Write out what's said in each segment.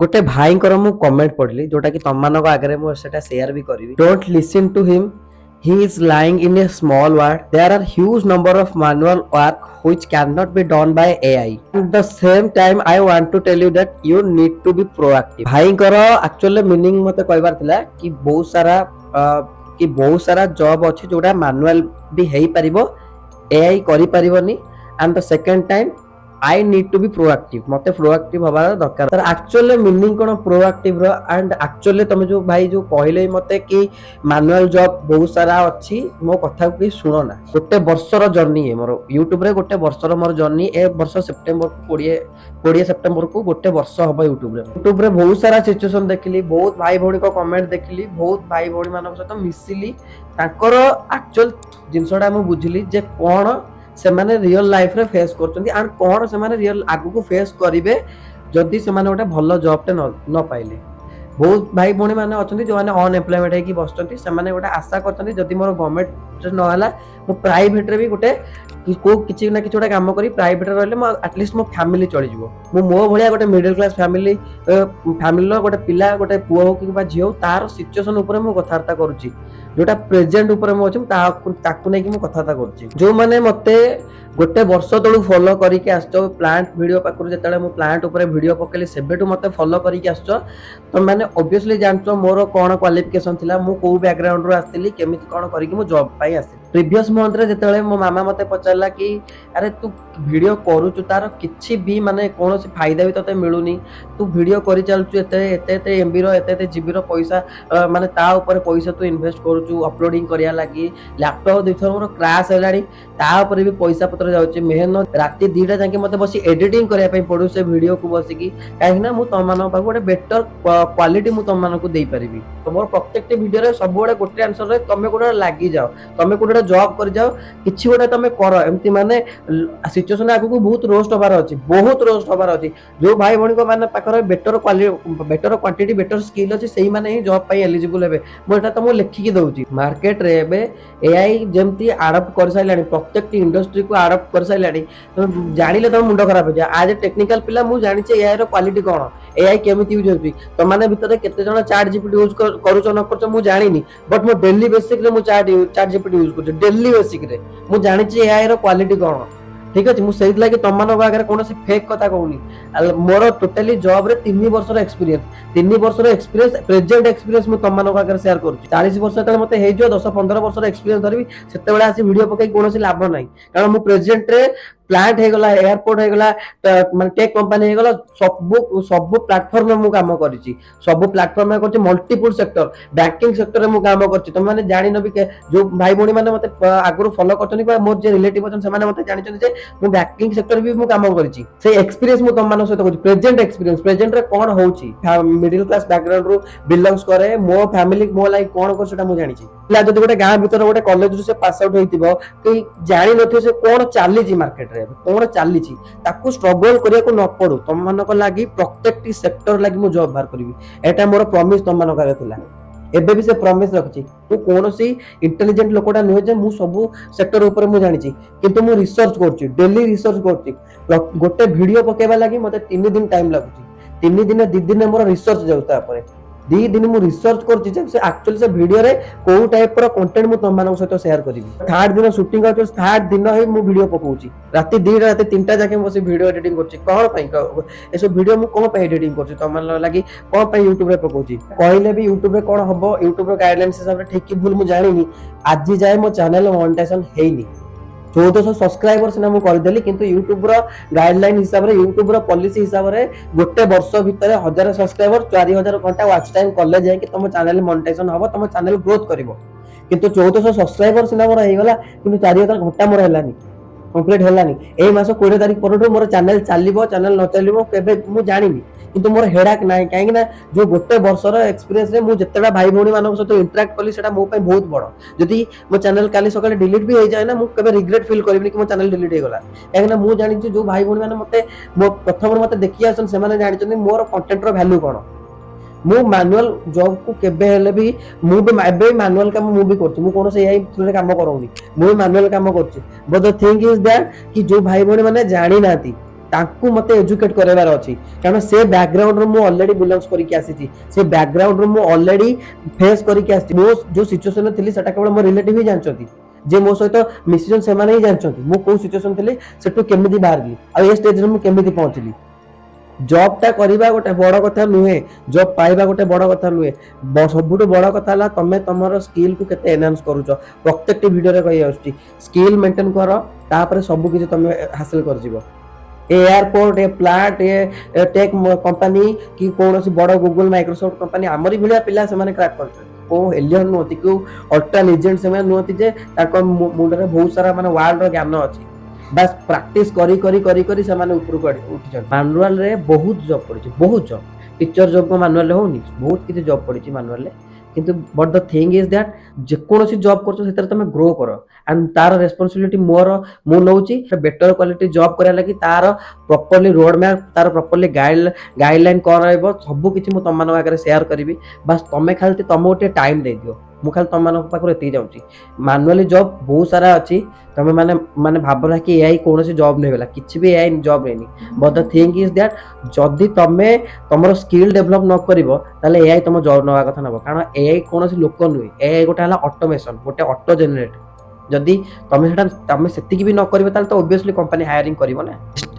गोटे भाई मु कमेंट पढ़ली जोटा कि तुम मान आगे मुझे शेयर भी करी। Don't listen to him, he is lying in a small world. There are huge number of manual work which cannot be done by AI. At the same time I want to tell you that you need to be proactive. भाई actually meaning मते कहबार थिला कि बहुत सारा job अछि जोटा manual भी हेई परिबो, AI करि परिबोनी। And the second time I need to be proactive, मते प्रोएक्टिव हबार दरकार। तर एक्चुअली मीनिंग कोन प्रोएक्टिव रो? एंड एक्चुअली तुम जो भाई जो कहले मते कि मैनुअल जॉब बहुत सारा अछि, मो कथा को सुनो ना। गोटे वर्षर जर्नी है मोर यूट्यूब रे, गोटे वर्षर मोर जर्नी। ए वर्ष सेप्टेम्बर को 20 सेप्टेम्बर को गोटे वर्ष हबो यूट्यूब रे बहुत सारा सिचुएशन देखली, बहुत भाई भौणी को कमेंट देखली, बहुत भाई भौणी मानक सहित मिसिली। ताकर एक्चुअल जिनसडा मु बुझिली जे कोन से माने रियल लाइफ रे फेस करछन्ती एंड कोन से माने रियल आगु को फेस करिवे जदि से माने गोटे भलो जॉब टे न पाइले। बहुत भाई भौणी माने अछन्ती जो माने अनएम्प्लॉयमेंट है कि बसछन्ती, से माने गोटे आशा करछन्ती जदि मोर गवर्नमेंट रे न हला मो प्राइवेट रे भी गोटे को किछि ना किछि गोटे काम करी प्राइवेट रे रहले मो एटलीस्ट मो फैमिली चली जिवो। मो भलिया गोटे मिडिल क्लास फैमिली रो गोटे पिला गोटे पुओ हो कि बा झियो तार सिचुएशन ऊपर मो कथार्ता करूची, जोटा प्रेजेंट ऊपर मो अछि ताकू नै कि मो कथार्ता करूची। जो माने मते गोटे वर्ष तळु फॉलो करिके आछो प्लांट वीडियो पाखरु जेतले मो प्लांट ऊपर वीडियो पकेली सेबेटू मते फॉलो करिके आछो, तो माने ऑब्वियसली जानछो मोर कोन क्वालिफिकेशन थिला, मो को बैकग्राउंड रो आस्तिली, केमिति कोन करिके मो जॉब पाई आसे। प्रीवियस मंथ रे जेतले मो मामा मते पचारला कि अरे तू वीडियो करूचु तार किछि भी माने कोनोसी फायदा भी तते मिलुनी, तू वीडियो करि चलचु एते एमबी रो एते जीबी रो पैसा माने ता ऊपर पैसा तू इन्वेस्ट करूचु अपलोडिंग करिया लागि। लैपटॉप दिथर मोर क्रैश हेलानी, ता ऊपर भी पैसा पत्र जाउची। मेहनत राती 2टा जाके मते बसी एडिटिंग करिया पई पडु से वीडियो को बसी कि काहे ना मु तम मानन पाखु गोटे बेटर क्वालिटी मु तम मानन को देई परिबी। तो मोर प्रत्येक वीडियो रे सब गोटे गोटे आंसर रे तमे कोडा लागि जाओ, तमे कोडा जॉब कर जाओ, किछि गोटे तमे कर। एमती माने सिचुएशन आगु को बहुत रोस्ट होबार अछि, बहुत रोस्ट होबार अछि। जो भाई भणी को माने पाखर better quality better quantity better skill अछि सेही माने ही जॉब पाई एलिजिबल हेबे। मो एटा तमो लेखि के दउची। मार्केट रे एबे एआई जेमती अडॉप्ट कर साइलानी, प्रत्येक इंडस्ट्री को अडॉप्ट कर साइलानी। तो जानिले तो मुंड खराब हो जाय। आज टेक्निकल पिला मु जानि छे एआई रो क्वालिटी कोन, एआई केमिति यूज होची। तो माने भितरे केते जण चैट जीपीटी यूज करूचो न करूचो मु जानिनी, बट मो डेली बेसिक रे मु चैट जीपीटी यूज करछो। डेली बेसिक रे मु जानि छे एआई रो क्वालिटी कोन। ठीक अछि, मु सेहि लागि तम मानक आगे कोनोसी फेक कथा कहूनी। मोर टोटली जॉब रे 3 वर्ष रो एक्सपीरियंस, 3 वर्ष रो एक्सपीरियंस प्रेजेंट एक्सपीरियंस मु तम मानक आगे शेयर करूची। 40 वर्ष तले मते हे जो 10-15 वर्ष रो एक्सपीरियंस धरबी सेते बेला आसी वीडियो पकै कोनोसी लाभ नै, कारण मु प्रेजेंट रे प्लांट हे गला, एयरपोर्ट हे गला, माने टेक कंपनी हे गला, सब प्लेटफॉर्म में मु काम करिची। सब प्लेटफॉर्म में करची, मल्टीपल सेक्टर बैंकिंग सेक्टर रे मु काम करची। तुम माने जानि न भी जो भाई भणी माने मते आगुरो फॉलो करछनी बा मोर जे रिलेटिव अछन से माने मते जानि छन जे मु बैंकिंग सेक्टर भी मु काम करिची। से एक्सपीरियंस मु तुम मानक सहित कहूची, प्रेजेंट एक्सपीरियंस प्रेजेंट रे कोन होउची। मिडिल क्लास बैकग्राउंड रो बिलोंग्स करे, मो फैमिली मो लाइक कोन कर सेटा मु जानि छी। ला जदि गोटे गां भीतर गोटे कॉलेज रो से पास आउट होइतिबो कि जानि नथियो से कोन चाली छी मार्केट रे, कोन चाली छी, ताकू स्ट्रगल करिया को न पड़ो। तुम मानक लागि प्रत्येक सेक्टर लागि मु जॉब बाहर करबी, एटा मोर प्रॉमिस तुम मानक आगे थिला। एबे भी से प्रॉमिस रखछि। मु कोनोसी इंटेलिजेंट लोकोटा नुहे जे मु सब सेक्टर ऊपर मु जानि छी, किंतु मु रिसर्च करछि, डेली रिसर्च करछि। गोटे वीडियो पकेबा लागि मते 3 दिन टाइम लागुछि। 3 दिन 2 दिन मोर रिसर्च जाउता परे 2 दिन मु रिसर्च करछि जे एक्चुअली से वीडियो रे को टाइप रो कंटेंट मु तुम मानक सहित शेयर करबी। थर्ड दिन शूटिंग आउट, थर्ड दिन ही मु वीडियो पकोछि। राती 2 राती 3टा जाके बसी वीडियो एडिटिंग करछि। कोन पई एसो वीडियो मु कोन पई एडिटिंग करछि तुम मानक लागि, कोन पई YouTube रे पकोछि। कहले भी YouTube रे कोन हबो, YouTube रो गाइडलाइंस हिसाब रे ठीक कि भूल मु जानिनी। आज जाय मो चैनल मोनेटाइजेशन हेइनी। 1400 सब्सक्राइबर सिना मु कर देली, किंतु YouTube रो गाइडलाइन हिसाब रे, YouTube रो पॉलिसी हिसाब रे गोटे वर्ष भितर 1000 सब्सक्राइबर 4000 घंटा वॉच टाइम करले जाय कि तुम चैनल मोनेटाइजेशन हबो, तुम चैनल ग्रोथ करिवो। किंतु 1400 सब्सक्राइबर सिना मोर हे गला, किंतु 4000 घंटा मोर हेलानी, कंप्लीट हेलानी। ए मास 20 तारिख परठो मोर चैनल चालिबो चैनल न चालिबो केबे मु जानिनी, किंतु मोर हेडाक नाही। काहे ना जो गोटे वर्षर एक्सपीरियंस रे मु जतेटा भाई भौणी मानक सहित इंटरैक्ट कली सेटा मो पे बहुत बड़। जदि मो चैनल काली सकाळे डिलीट भी हो जाय ना, मु केबे रिग्रेट फील करबिनी कि मो चैनल डिलीट हे गला। काहे ना मु जानि जो भाई भौणी माने मते मो प्रथम मते देखि आसन से माने जानि छथि मोर कंटेंट रो वैल्यू कोन। मु मैनुअल जॉब को केबे हेले भी मु भी एबे मैनुअल काम मु भी करछि। मु कोनो से एआई थ्रू रे काम करौनी, मु मैनुअल काम करछि। But the thing is that कि जो भाई भौणी माने जानि नाती तांकु मते एजुकेट करवार अछि कारण से बैकग्राउंड रो मु ऑलरेडी बिलोंग्स करिक आसी से बैकग्राउंड रो मु ऑलरेडी फेस करिक आसी मो जो सिचुएशन थिली सेटा केवल मो रिलेटिव ही जानचंती जे मो सहित मिशन से माने ही जानचंती मो को सिचुएशन थिली सेटु केमिति बाहरली आ ए स्टेज रे मु केमिति पहुंचली जॉब टा करबा गोटे बड़ कथा नुहे जॉब पाइबा गोटे बड़ कथा नुहे सबुठ बड़ कथा ला तमे तमरो स्किल को केते एनहांस करूछ प्रत्येक वीडियो रे कहि आछी स्किल मेंटेन करो तापर सब किछ तमे हासिल कर जिवो airport A plant A tech company कि कौन सी बड़ गूगल माइक्रोसॉफ्ट कंपनी आमरी भलिया पिला से माने क्रैक करछ को एलियन नोती को अल्ट्रा लेजेंड से माने नोती जे ताको मुंड रे बहुत सारा माने वर्ल्ड रो ज्ञान अछि बस प्रैक्टिस करी करी करी करी से माने ऊपर को उठी जाय मैनुअल रे बहुत जॉब पड़ी बहुत जॉब टीचर जॉब को मैनुअल रे होनी बहुत किछि जॉब पड़ी मैनुअल रे किंतु but the thing is that जे कोनोसी जॉब करछो सेतर तमे ग्रो करो एंड तार रिस्पांसिबिलिटी मोर मु नउची बेटर क्वालिटी जॉब करिया लागि तार प्रॉपर्ली रोड मैप तार प्रॉपर्ली गाइडलाइन करइबो सब किछि मु तमन आगे शेयर करबी बस तमे खाली तम गोटे टाइम दे दियो मु खाली तम मानक पाखर एति जाउची मैनुअली जॉब बहुत सारा अछि तमे माने माने भाबना कि एआई कोनोसी जॉब नै होला किछि भी एआई जॉब नै but the thing is that जदी तमे तमरो स्किल डेवलप न करिवो ताले एआई तम जॉब नवा कथा नबो कारण एआई कोनोसी लोक नुई एआई गोटे हला ऑटोमेशन गोटे ऑटो जनरेट जदी तमे सेटा तमे सेति की भी न करबे ताले तो ऑब्वियसली कंपनी हायरिंग करिवो ना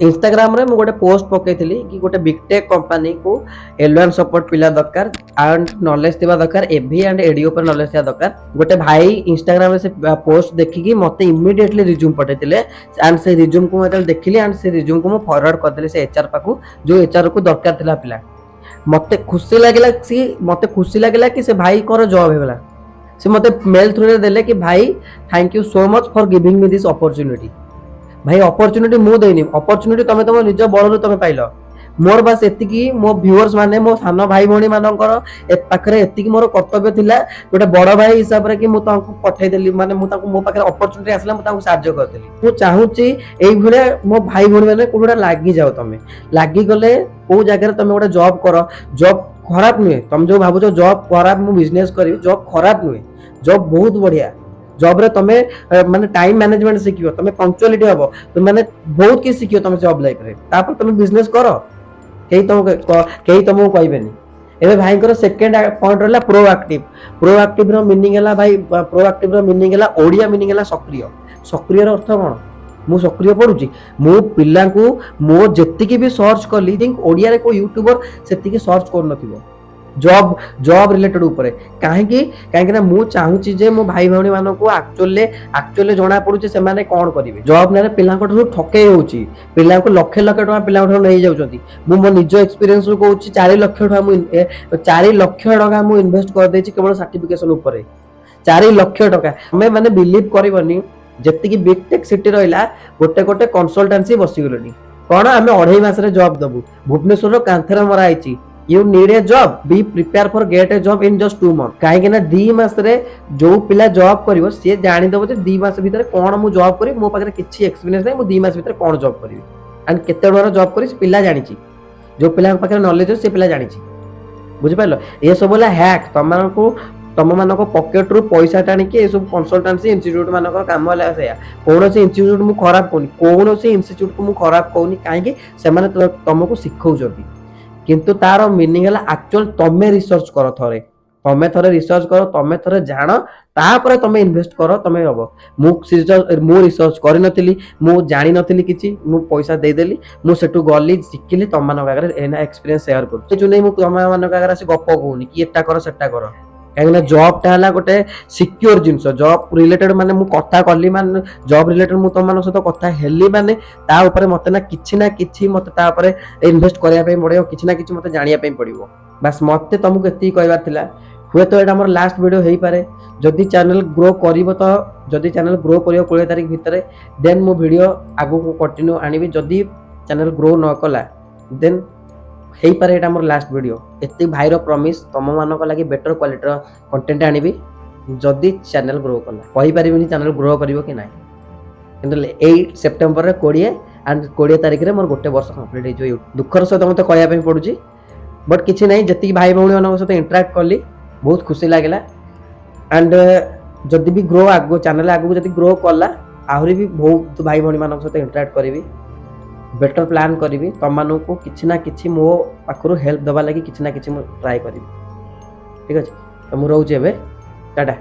इंस्टाग्राम रे मु गोटे पोस्ट पकेइथिली कि गोटे बिग टेक कंपनी को L1 सपोर्ट पिला दरकार एंड नॉलेज दिबा दरकार एवी एंड एडीओ पर नॉलेज दिबा दरकार गोटे भाई इंस्टाग्राम रे से पोस्ट देखि कि मते इमीडिएटली रिज्यूम पठेतिले एंड से रिज्यूम को मते देखिली एंड से रिज्यूम को मु फॉरवर्ड कर देले से एचआर पाकू जो एचआर को दरकार थिला पिला मते खुशी लागला कि से भाई कर जॉब हेला से मते मेल थ्रू रे देले कि भाई thank you so much for giving me this opportunity भाई अपॉर्चुनिटी मु देनी अपॉर्चुनिटी तमे तम निज बळ रो तमे पाइलो मोर बस एतिकी मो व्यूअर्स माने मो सानो भाई भणी मानकर पाखरे एतिकी मोर कर्तव्य थिला गोटे बड़ भाई हिसाब रे कि मु तांको पठै देली माने मु तांको मो पाखरे अपॉर्चुनिटी आसला मु तांको साहाय्य करदेली मु चाहूची एई भले मो भाई भणी माने कोडा लागी जाओ तमे लागी गले को जगह तमे गोटे जॉब करो जॉब खराब नुहे तुम जो भाबो जॉब खराब मु बिजनेस करी जॉब खराब नुहे जॉब बहुत बढ़िया जॉब रे तमे माने टाइम मैनेजमेंट सिखियो तमे पंक्चुअलिटी हबो तुम माने बहुत कि सिखियो तमे जॉब लाइफ रे तापर तमे बिजनेस करो केही तुमको कहबेनी एबे भाई कर सेकंड पॉइंट रहला प्रोएक्टिव रो मीनिंग हला भाई प्रोएक्टिव रो मीनिंग हला ओडिया मीनिंग हला सक्रिय रो अर्थ कोन मु सक्रिय पडुची मु पिल्ला को मो जेतिकी भी सर्च करली थिंक ओडिया रे को यूट्यूबर सेतिकी सर्च कर नथिबो जॉब रिलेटेड ऊपर काहे ना मु चाहूची जे मो भाई भौणी मानो को एक्चुअली जणा पडुची से माने कोन करिवे जॉब ने पिल्ला को ठके होउची पिल्ला को लाख लाख टका पिल्ला को नै जाउचंती मु मो निज एक्सपीरियंस रो कहूची 4 लाख टका मु 4 लाख टका मु इन्वेस्ट कर देची केवल सर्टिफिकेशन ऊपर 4 लाख टका हमें माने बिलीव करबनी जेतिकी बिग टेक सिटी रहिला गोटे गोटे कंसल्टेंसी बसी गलनी कोन हमें 2.5 मास रे जॉब दबु भुवनेश्वर रो कांथरा मरा आइची you need a job be prepare for get a job in just 2 months काहे ना 2 मास रे जो पिला जॉब करिवो से जानि दबो जे 2 मास भीतर कोन मु जॉब करी मो पाखरे किछि एक्सपीरियंस नै मु 2 मास भीतर कोन जॉब करी एंड केते डर जॉब करी पिला जानि छी जो पिला पाखरे नॉलेज से पिला जानि छी बुझि पाइलो ए सब होला हैक तम मानको पॉकेट रू पैसा टाणी के ए सब कंसल्टेंसी इंस्टीट्यूट मानको काम होला से कोनो से इंस्टीट्यूट मु खराब कोनी कोनो से इंस्टीट्यूट को मु खराब कोनी काहे कि से माने तमको सिखौ जदी किंतु तार मीनिंग है एक्चुअल तमे रिसर्च करो थरे रिसर्च करो तमे थरे जानो तापर तमे इन्वेस्ट करो तमे हबो मु रिसर्च करि नथिली मु जानि नथिली किछि मु पैसा दे देली मु सेटु गली सिखिली तम मान आगे एना एक्सपीरियंस शेयर कर जो नै मु तम मान आगे से गप कहूनी कि एटा करो सेटा करो काहे जॉब टा हला गोटे सिक्योर जिंस जॉब रिलेटेड माने मु कथा करली माने जॉब रिलेटेड मु तम मान सहित कथा हेली माने ता ऊपर मते ना किछि मते ता ऊपर इन्वेस्ट करिया पे पड़ियो किछि ना किछि मते जानिया पे पड़ियो बस मते तुमको एति कहबार थिला हुए तो एटा हमर लास्ट वीडियो हेई पारे जदी चैनल ग्रो करिवो तो जदी चैनल ग्रो करियो 20 तारिख भितरे देन मु वीडियो आगु को कंटिन्यू आनिबी जदी चैनल ग्रो न कला देन हेई पारे एटा हमर लास्ट वीडियो एति भाई रो प्रॉमिस तम मानको लागि बेटर क्वालिटी रो कंटेंट आनिबी जदी चैनल ग्रो कला कहि परिबिनी चैनल ग्रो करिवो कि नाही किंतु 8 सितंबर रे 20 एंड 20 तारिख रे मोर गोटे वर्ष कंप्लीट हे जो दुखर सहित मते कहया पे पडुची बट किछि नाही जति भाई भौणी मानको सहित इंटरैक्ट करली बहुत खुशी लागला एंड जदी भी ग्रो आगो चैनल आगो जदी ग्रो कला आहुरी भी बहुत भाई भौणी मानको सहित इंटरैक्ट करबी बेटर प्लान करी तुमको किसी ना किसी मो पाखु हेल्प दवा लगी किसी ना किसी ट्राए करी। ठीक अच्छे तो मुझे रोचे टाटा।